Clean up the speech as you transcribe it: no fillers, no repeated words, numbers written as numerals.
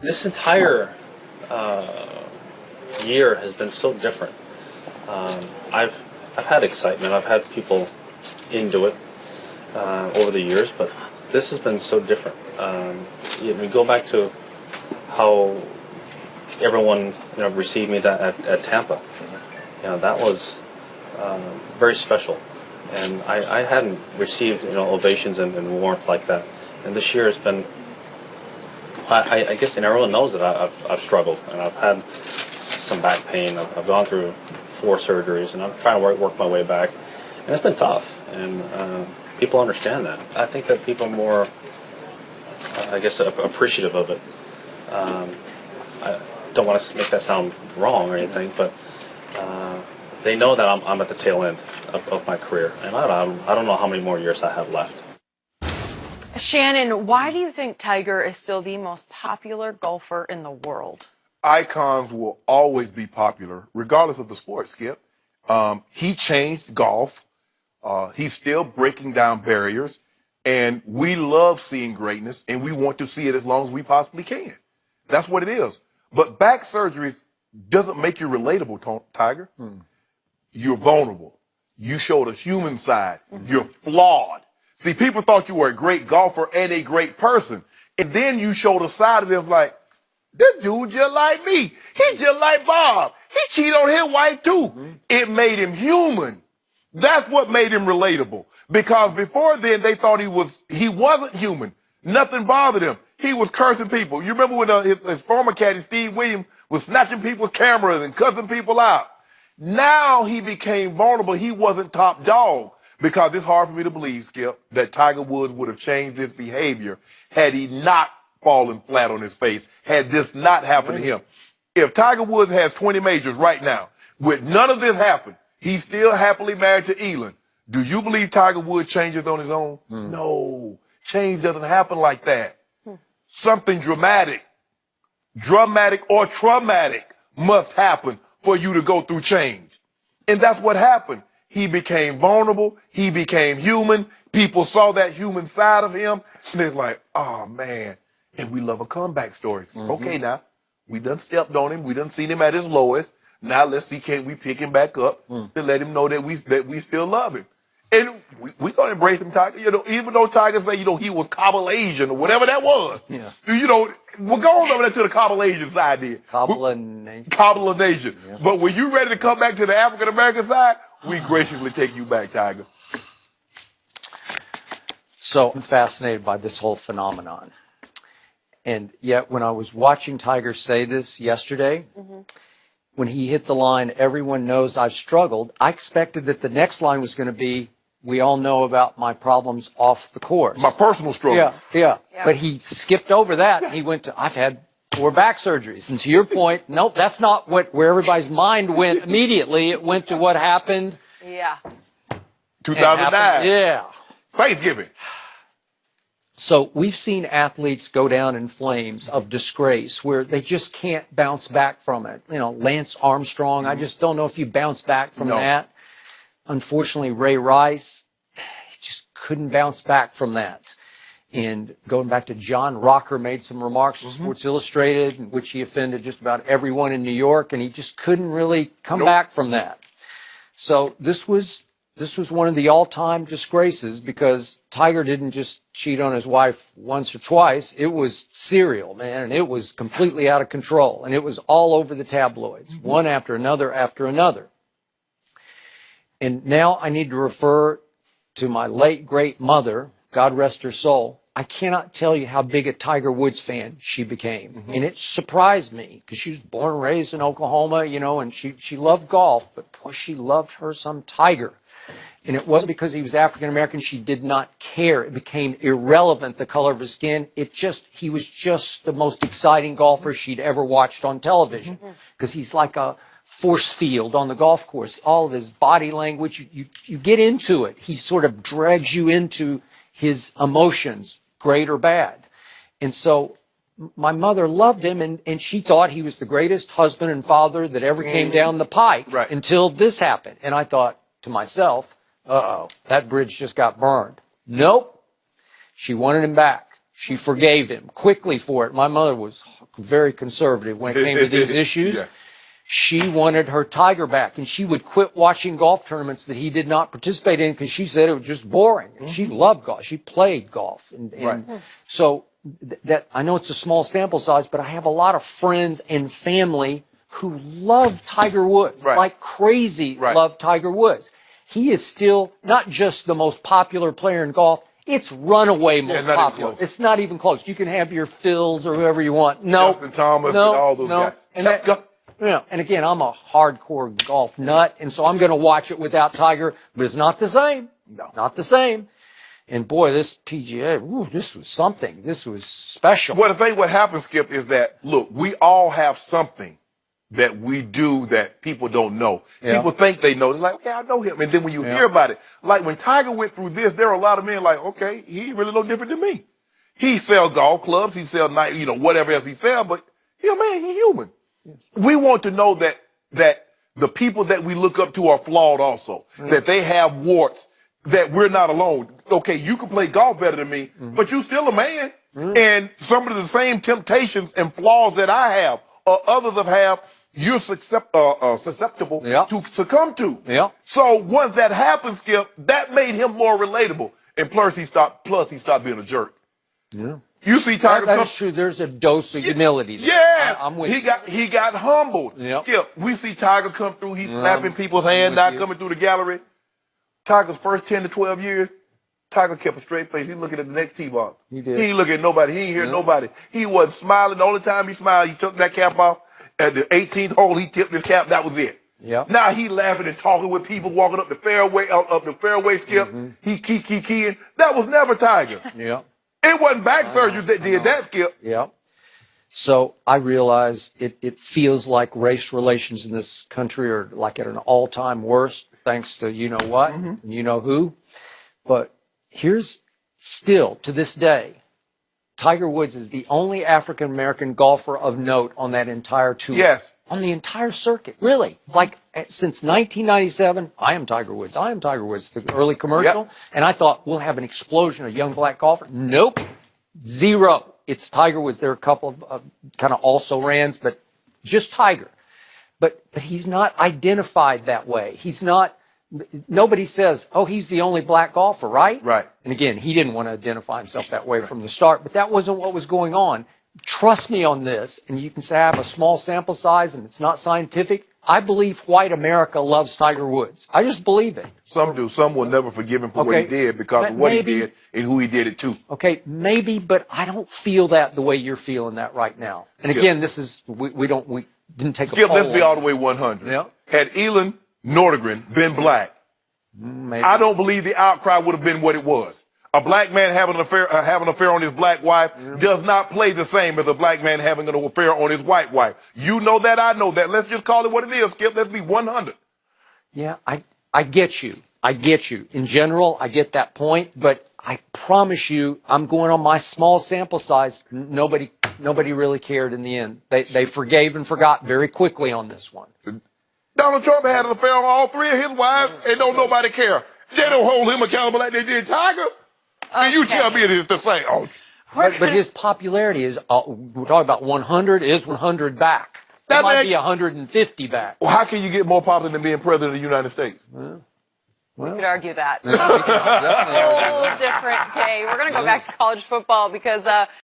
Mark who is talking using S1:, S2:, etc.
S1: This entire year has been so different. Um, I've I've had excitement. I've had people into it over the years, but this has been so different. We go back to how everyone received me at Tampa. That was very special, and I hadn't received ovations and warmth like that. And this year has been. I guess everyone knows that I've struggled and I've had some back pain. I've gone through 4 surgeries and I'm trying to work my way back, and it's been tough. And people understand that. I think that people are more, I guess, appreciative of it. I don't want to make that sound wrong or anything, but they know that I'm at the tail end of my career, and I don't know how many more years I have left.
S2: Shannon, why do you think Tiger is still the most popular golfer in the world?
S3: Icons will always be popular, regardless of the sport, Skip. He changed golf. He's still breaking down barriers. And we love seeing greatness, and we want to see it as long as we possibly can. That's what it is. But back surgeries doesn't make you relatable, Tiger. You're vulnerable. You showed a human side. You're flawed. See, people thought you were a great golfer and a great person. And then you showed a side of them like, this dude just like me. He just like Bob. He cheated on his wife too. It made him human. That's what made him relatable. Because before then, they thought he wasn't human. Nothing bothered him. He was cursing people. You remember when his former caddy, Steve Williams, was snatching people's cameras and cussing people out. Now he became vulnerable. He wasn't top dog. Because it's hard for me to believe, Skip, that Tiger Woods would have changed his behavior had he not fallen flat on his face, had this not happened to him. If Tiger Woods has 20 majors right now, with none of this happen, he's still happily married to Elin. Do you believe Tiger Woods changes on his own? No. Change doesn't happen like that. Something dramatic or traumatic must happen for you to go through change. And that's what happened. He became vulnerable. He became human. People saw that human side of him. And they're like, oh, man. And we love a comeback story. Okay, now, we done stepped on him. We done seen him at his lowest. Now let's see, can we pick him back up to let him know that we still love him. And we going to embrace him, Tiger. Even though Tiger say, he was Kabul Asian or whatever that was. Yeah. We're going over there to the Kabul Asian side there.
S4: Kabul Nation.
S3: Kabul Nation. Yeah. But when you ready to come back to the African-American side, we graciously take you back, Tiger.
S4: So I'm fascinated by this whole phenomenon. And yet when I was watching Tiger say this yesterday, when he hit the line, everyone knows I've struggled, I expected that the next line was going to be, we all know about my problems off the course.
S3: My personal struggles.
S4: Yeah. But he skipped over that. He went to, I've had 4 back surgeries. And to your point, nope, that's not where everybody's mind went immediately. It went to what happened.
S2: Yeah.
S3: 2009.
S4: Yeah.
S3: Thanksgiving.
S4: So we've seen athletes go down in flames of disgrace where they just can't bounce back from it. Lance Armstrong, I just don't know if you bounce back from that. Unfortunately, Ray Rice, he just couldn't bounce back from that. And going back to John Rocker made some remarks to Sports Illustrated in which he offended just about everyone in New York, and he just couldn't really come back from that. So this was one of the all-time disgraces because Tiger didn't just cheat on his wife once or twice. It was serial, man, and it was completely out of control, and it was all over the tabloids, one after another after another. And now I need to refer to my late, great mother, God rest her soul. I cannot tell you how big a Tiger Woods fan she became. And it surprised me because she was born and raised in Oklahoma, and she loved golf, but boy, she loved her some Tiger. And it wasn't because he was African-American. She did not care. It became irrelevant, the color of his skin. He was just the most exciting golfer she'd ever watched on television because he's like a force field on the golf course. All of his body language, you get into it. He sort of drags you into his emotions, great or bad. And so my mother loved him, and she thought he was the greatest husband and father that ever came down the pike until this happened. And I thought to myself, uh-oh, that bridge just got burned. Nope. She wanted him back. She forgave him quickly for it. My mother was very conservative when it came to these issues.
S3: Yeah.
S4: She wanted her Tiger back, and she would quit watching golf tournaments that he did not participate in because she said it was just boring. And she loved golf. She played golf. And so that I know it's a small sample size, but I have a lot of friends and family who love Tiger Woods, like crazy love Tiger Woods. He is still not just the most popular player in golf, it's runaway most popular. It's not even close. You can have your Phils or whoever you want. No,
S3: Justin Thomas and all those guys.
S4: And and again, I'm a hardcore golf nut, and so I'm going to watch it without Tiger, but it's not the same.
S3: No.
S4: Not the same. And boy, this PGA, this was something. This was special.
S3: Well, the thing what happens, Skip, is that, look, we all have something that we do that people don't know. People think they know. They're like, okay, I know him. And then when you hear about it, like when Tiger went through this, there are a lot of men like, okay, he really no different than me. He sells golf clubs, he sells whatever else he sells, but he's a man, he's human. We want to know that the people that we look up to are flawed also, that they have warts, that we're not alone. Okay, you can play golf better than me, but you're still a man. And some of the same temptations and flaws that I have or others have, you're susceptible to succumb to. So once that happened, Skip, that made him more relatable. And plus he stopped being a jerk. You see Tiger
S4: That's true. There's a dose of humility there.
S3: Yeah,
S4: I'm with
S3: he got humbled. Skip, we see Tiger come through. He's slapping people's hands, not coming through the gallery. Tiger's first 10 to 12 years, Tiger kept a straight face. He's looking at the next tee box.
S4: He did.
S3: He ain't looking at nobody. He ain't hear nobody. He wasn't smiling. The only time he smiled, he took that cap off. At the 18th hole, he tipped his cap. That was it. Now he laughing and talking with people walking up the fairway, Skip. He keying. That was never Tiger. It wasn't back surgery that did that, Skip.
S4: So I realize it feels like race relations in this country are like at an all-time worst, thanks to you know what, and you know who. But here's still, to this day, Tiger Woods is the only African-American golfer of note on that entire tour.
S3: Yes.
S4: On the entire circuit, really. Like, since 1997, I am Tiger Woods, the early commercial. And I thought, we'll have an explosion of young black golfers. Nope. Zero. It's Tiger Woods. There are a couple of kind of also-rans, but just Tiger. But he's not identified that way. He's not. Nobody says, oh, he's the only black golfer, right?
S3: Right.
S4: And again, he didn't want to identify himself that way from the start, but that wasn't what was going on. Trust me on this, and you can say I have a small sample size and it's not scientific. I believe white America loves Tiger Woods. I just believe it.
S3: Some do. Some will never forgive him for what he did because of what he did and who he did it to.
S4: Okay, maybe, but I don't feel that the way you're feeling that right now. And again, this is, we didn't take a poll.
S3: Skip, let's be all the way 100. Had Elon Nordegren been black, I don't believe the outcry would have been what it was. A black man having an affair on his black wife does not play the same as a black man having an affair on his white wife. You know that, I know that. Let's just call it what it is, Skip. Let's be 100.
S4: Yeah, I get you. I get you. In general, I get that point, but I promise you, I'm going on my small sample size. Nobody really cared in the end. They forgave and forgot very quickly on this one.
S3: Donald Trump had an affair on all three of his wives, and don't nobody care. They don't hold him accountable like they did Tiger. And you tell me it is the same. Oh.
S4: But his popularity is, we're talking about 100, is 100 back. That might be 150 back.
S3: Well, how can you get more popular than being president of the United States?
S2: Well, we could argue that. Whole different day. We're going to go back to college football because